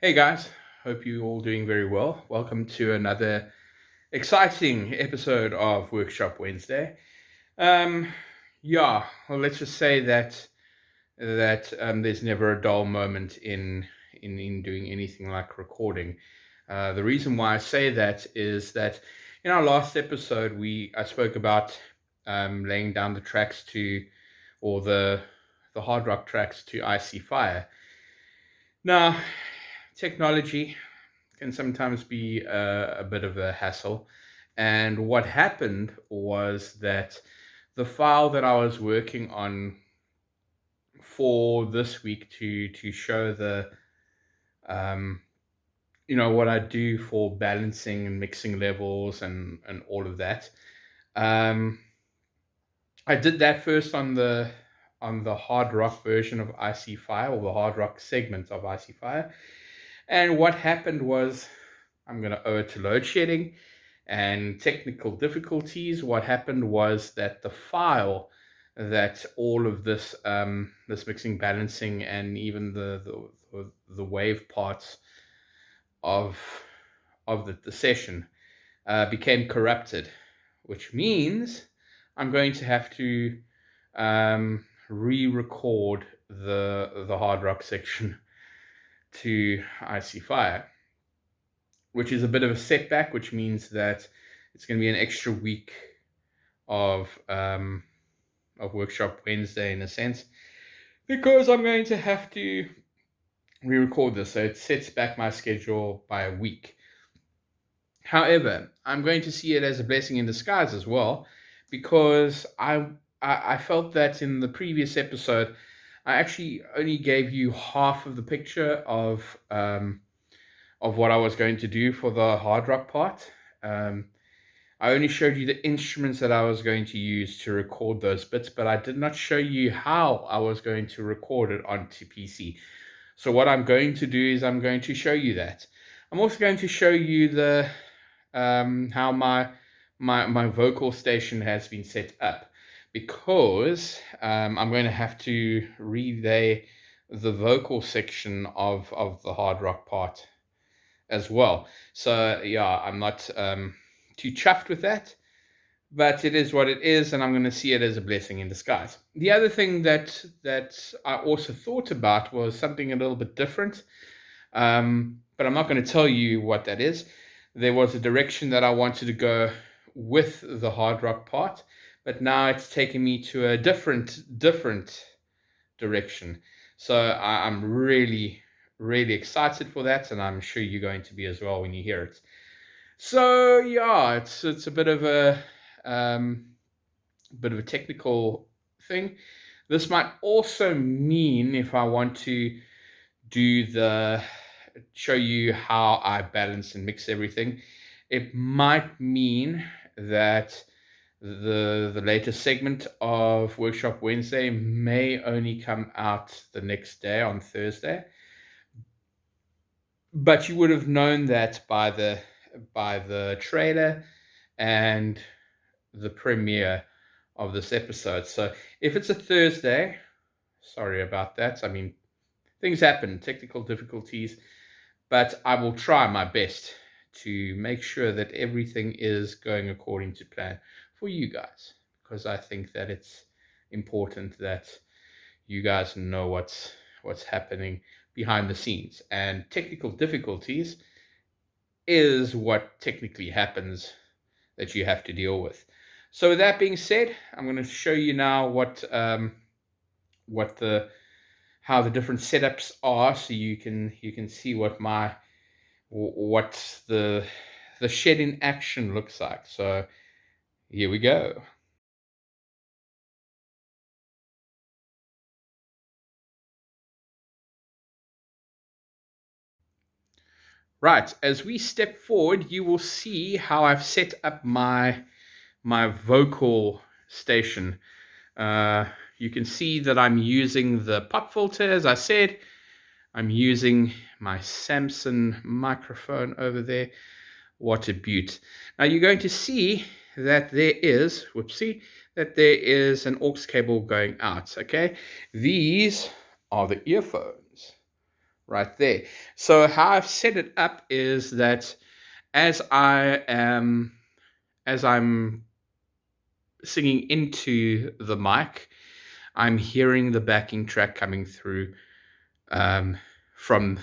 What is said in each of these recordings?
Hey guys, hope you all doing very well. Welcome to another exciting episode of Workshop Wednesday. Um, well, let's just say that there's never a dull moment in doing anything like recording. The reason why I say that is that in our last episode I spoke about laying down the tracks to or the hard rock tracks to Icy Fire. Now, technology can sometimes be a bit of a hassle. And what happened was that the file that I was working on for this week to show the um, what I do for balancing and mixing levels and all of that. Um, I did that first on the hard rock version of IC Fire, or the hard rock segment of IC Fire. And what happened was, I'm going to owe it to load shedding and technical difficulties. What happened was that the file that all of this mixing, balancing, and even the wave parts of the session became corrupted, which means I'm going to have to re-record the hard rock section to IC Fire, which is a bit of a setback, which means that it's going to be an extra week of Workshop Wednesday in a sense, because I'm going to have to re-record this, so it sets back my schedule by a week. However, I'm going to see it as a blessing in disguise as well, because I felt that in the previous episode I actually only gave you half of the picture of what I was going to do for the hard rock part. I only showed you the instruments that I was going to use to record those bits, but I did not show you how I was going to record it onto PC. So what I'm going to do is I'm going to show you that. I'm also going to show you the how my vocal station has been set up, because I'm going to have to relay the vocal section of the hard rock part as well. So yeah, I'm not too chuffed with that, but it is what it is, and I'm going to see it as a blessing in disguise. The other thing that I also thought about was something a little bit different, but I'm not going to tell you what that is. There was a direction that I wanted to go with the hard rock part, but now it's taken me to a different direction. So I'm really excited for that, and I'm sure you're going to be as well when you hear it. So yeah, it's a bit of a technical thing. This might also mean, if I want to show you how I balance and mix everything, it might mean that the latest segment of Workshop Wednesday may only come out the next day, on Thursday. But you would have known that by the trailer and the premiere of this episode. So if it's a Thursday, sorry about that. I mean, things happen, technical difficulties, but I will try my best to make sure that everything is going according to plan for you guys, because I think that it's important that you guys know what's happening behind the scenes. And technical difficulties is what technically happens that you have to deal with. So with that being said, I'm going to show you now what the how the different setups are, so you can see what the shed in action looks like. So here we go. Right, as we step forward, you will see how I've set up my vocal station. You can see that I'm using the pop filter, as I said. I'm using my Samson microphone over there. What a beaut. Now you're going to see that there is, that there is an aux cable going out, okay? These are the earphones right there. So how I've set it up is that as I'm singing into the mic, I'm hearing the backing track coming through um, from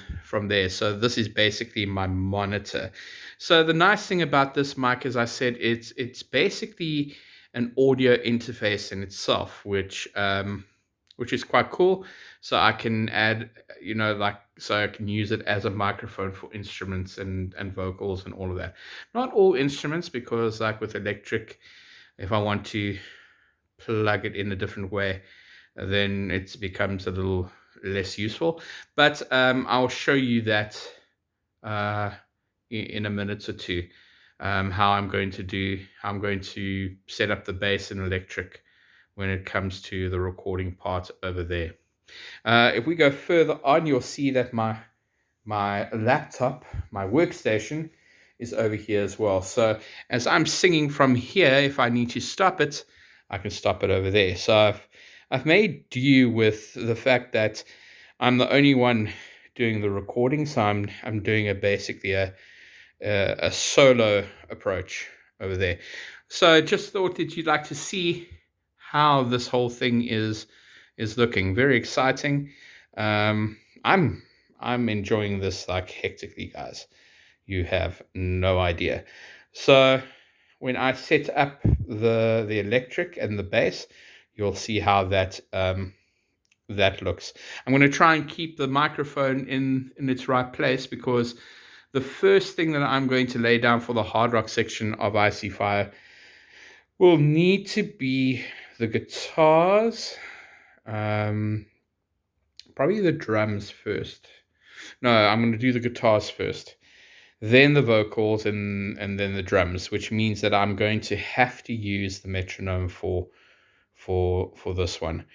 there. So this is basically my monitor. So the nice thing about this mic, as I said, it's basically an audio interface in itself, which is quite cool. So I can add, so I can use it as a microphone for instruments and vocals and all of that. Not all instruments, because like with electric, if I want to plug it in a different way, then it becomes a little less useful. But I'll show you that uh, in a minute or two, how I'm going to set up the bass and electric when it comes to the recording part over there. If we go further on, you'll see that my laptop, my workstation, is over here as well. So as I'm singing from here, if I need to stop it, I can stop it over there. So I've made do with the fact that I'm the only one doing the recording, so I'm doing basically a solo approach over there. So just thought that you'd like to see how this whole thing is looking. Very exciting. Um, I'm I'm enjoying this like hectically, guys. You have no idea. So when I set up the electric and the bass, you'll see how that looks. I'm going to try and keep the microphone in its right place, because the first thing that I'm going to lay down for the hard rock section of IC Fire will need to be the guitars, um, probably the drums first. No, I'm going to do the guitars first, then the vocals, and then the drums, which means that I'm going to have to use the metronome for this one.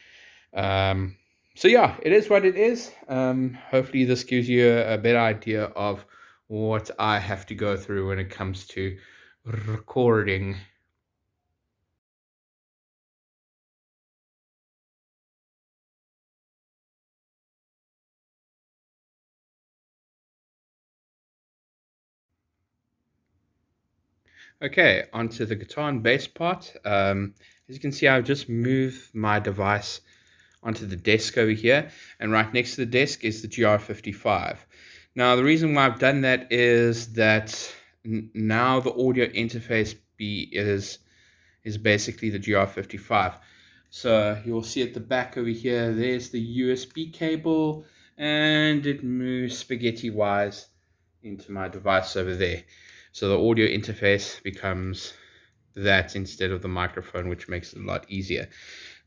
Um, so yeah, it is what it is. Hopefully this gives you a better idea of what I have to go through when it comes to recording. Okay, onto the guitar and bass part. As you can see, I've just moved my device onto the desk over here, and right next to the desk is the GR55. Now, the reason why I've done that is that now the audio interface is basically the GR55. So you'll see at the back over here, there's the USB cable, and it moves spaghetti wise into my device over there. So the audio interface becomes that instead of the microphone, which makes it a lot easier.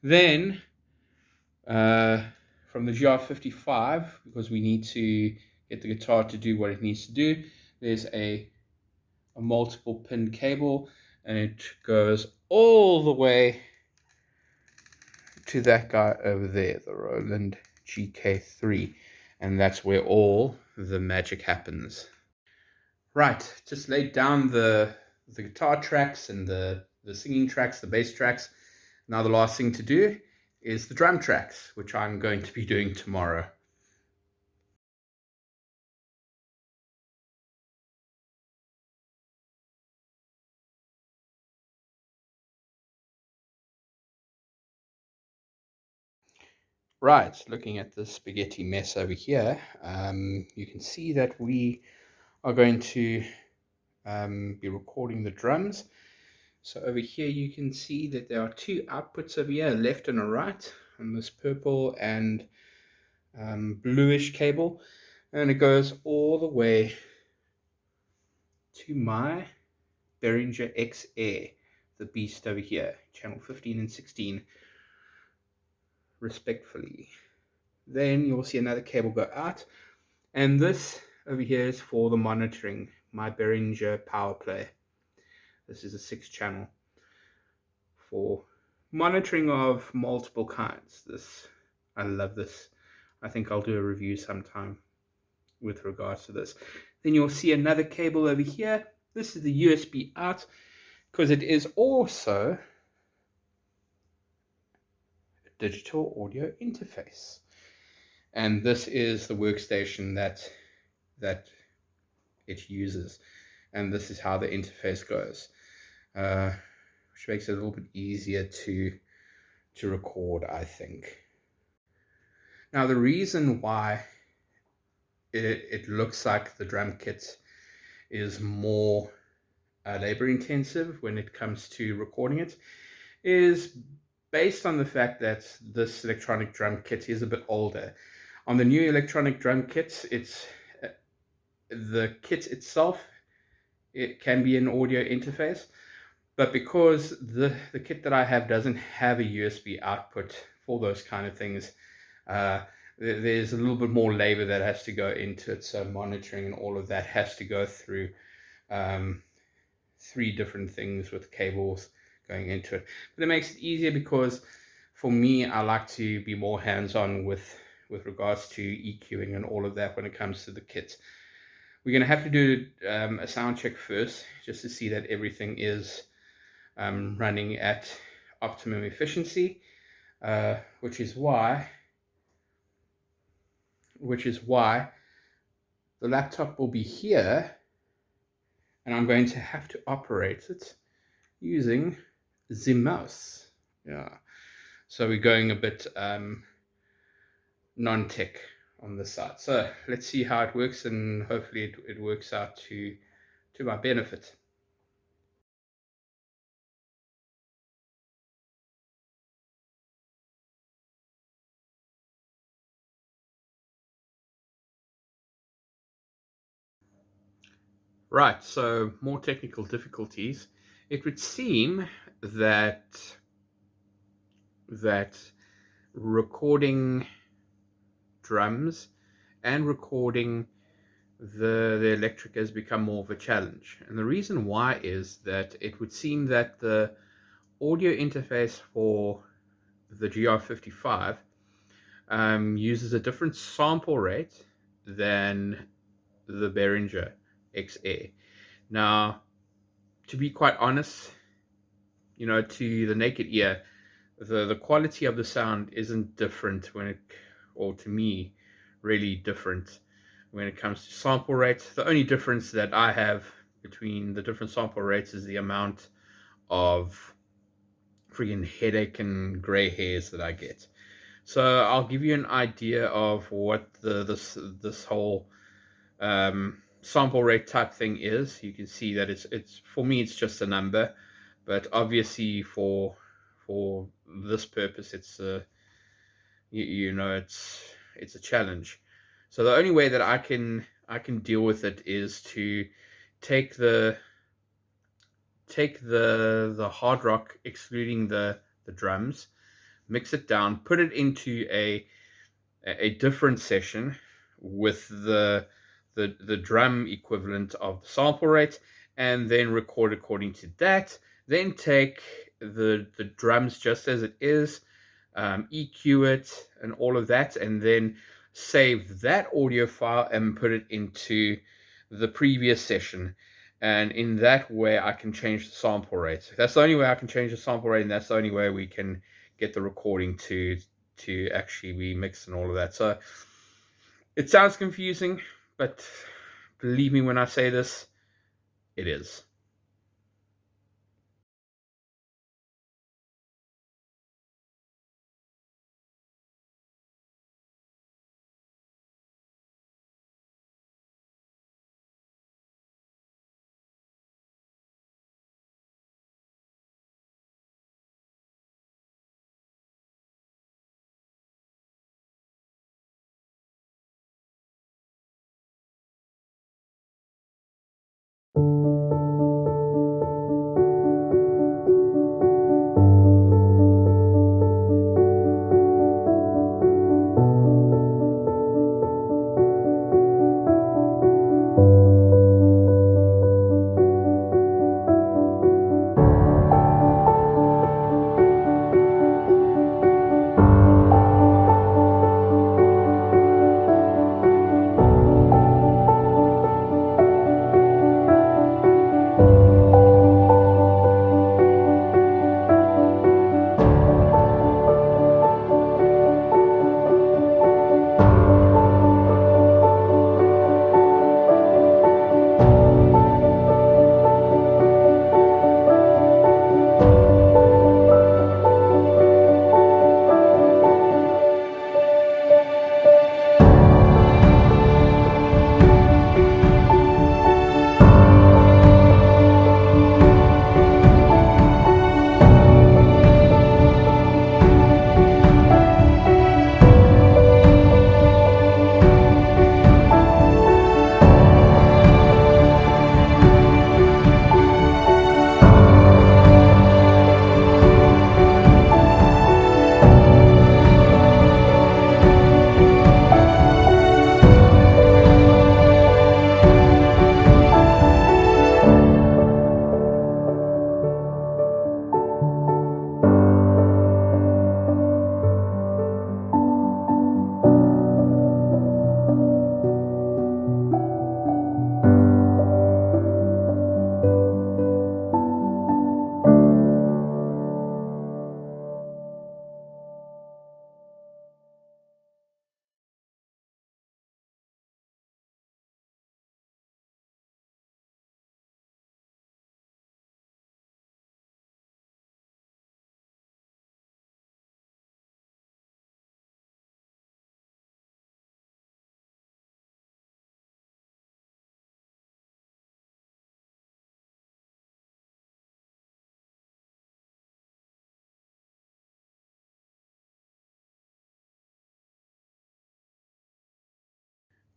Then from the GR55, because we need to get the guitar to do what it needs to do, there's a multiple pin cable, and it goes all the way to that guy over there, the Roland GK3, and that's where all the magic happens. Right, just laid down the guitar tracks and the singing tracks, the bass tracks. Now the last thing to do is the drum tracks, which I'm going to be doing tomorrow. Right, looking at the spaghetti mess over here, you can see that we are going to be recording the drums. So over here you can see that there are two outputs over here, a left and a right, on this purple and bluish cable, and it goes all the way to my Behringer X Air, the beast over here, channel 15 and 16 respectfully. Then you'll see another cable go out, and this over here is for the monitoring, my Behringer Power Play. This is a 6-channel for monitoring of multiple kinds. I love this. I think I'll do a review sometime with regards to this. Then you'll see another cable over here. This is the USB out, because it is also a digital audio interface. and this is the workstation that it uses, and this is how the interface goes, which makes it a little bit easier to record, I think. Now, the reason why it looks like the drum kit is more labor intensive when it comes to recording it is based on the fact that this electronic drum kit is a bit older. On the new electronic drum kits, it's the kit itself, it can be an audio interface, but because the kit that I have doesn't have a USB output for those kind of things, there's a little bit more labor that has to go into it. So monitoring and all of that has to go through 3 different things with cables going into it. But it makes it easier because for me, I like to be more hands-on with regards to EQing and all of that when it comes to the kit. We're going to have to do a sound check first, just to see that everything is running at optimum efficiency, which is why the laptop will be here, and I'm going to have to operate it using the mouse. Yeah, so we're going a bit non-tech on this side. So let's see how it works, and hopefully it works out to my benefit. Right, so more technical difficulties. It would seem that recording drums and recording the electric has become more of a challenge. And the reason why is that it would seem that the audio interface for the GR55 uses a different sample rate than the Behringer XA. Now, to be quite honest, to the naked ear, the quality of the sound isn't different or to me, really different when it comes to sample rates. The only difference that I have between the different sample rates is the amount of freaking headache and gray hairs that I get. So I'll give you an idea of what this whole sample rate type thing is. You can see that it's for me it's just a number, but obviously for this purpose it's it's a challenge. So the only way that I can deal with it is to take the hard rock, excluding the drums, mix it down, put it into a different session with the drum equivalent of the sample rate, and then record according to that. Then take the drums just as it is, EQ it and all of that, and then save that audio file and put it into the previous session. And in that way, I can change the sample rate. That's the only way I can change the sample rate, and that's the only way we can get the recording to actually be mixed and all of that. So it sounds confusing, but believe me when I say this, it is.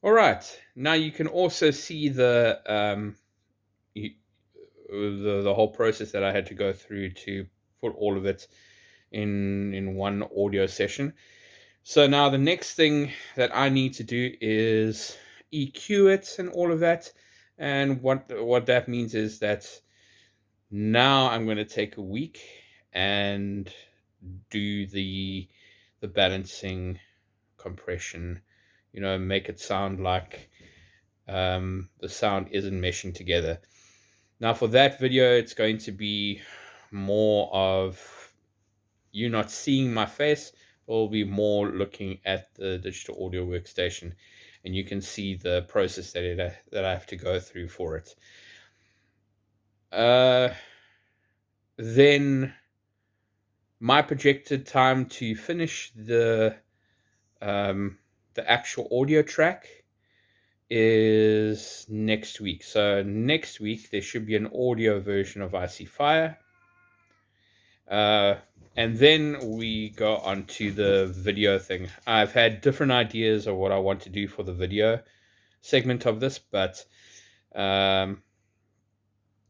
All right. Now you can also see the the whole process that I had to go through to put all of it in one audio session. So now the next thing that I need to do is EQ it and all of that. And what that means is that now I'm going to take a week and do the balancing, compression, make it sound like the sound isn't meshing together. Now for that video, it's going to be more of you not seeing my face. It'll be more looking at the digital audio workstation, and you can see the process that I have to go through for it. Then my projected time to finish the actual audio track is next week. So next week there should be an audio version of Icy Fire. And then we go on to the video thing. I've had different ideas of what I want to do for the video segment of this, but I'm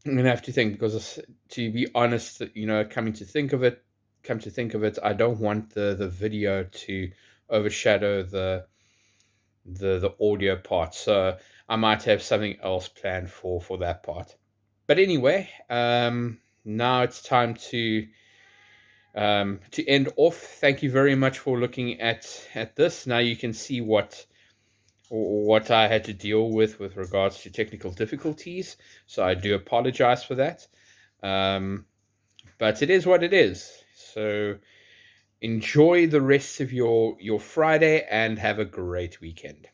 gonna have to think, because to be honest, come to think of it, I don't want the video to overshadow the audio part. So I might have something else planned for that part. But anyway, now it's time to end off. Thank you very much for looking at this. Now you can see what I had to deal with regards to technical difficulties. So I do apologize for that. But it is what it is. So enjoy the rest of your Friday and have a great weekend.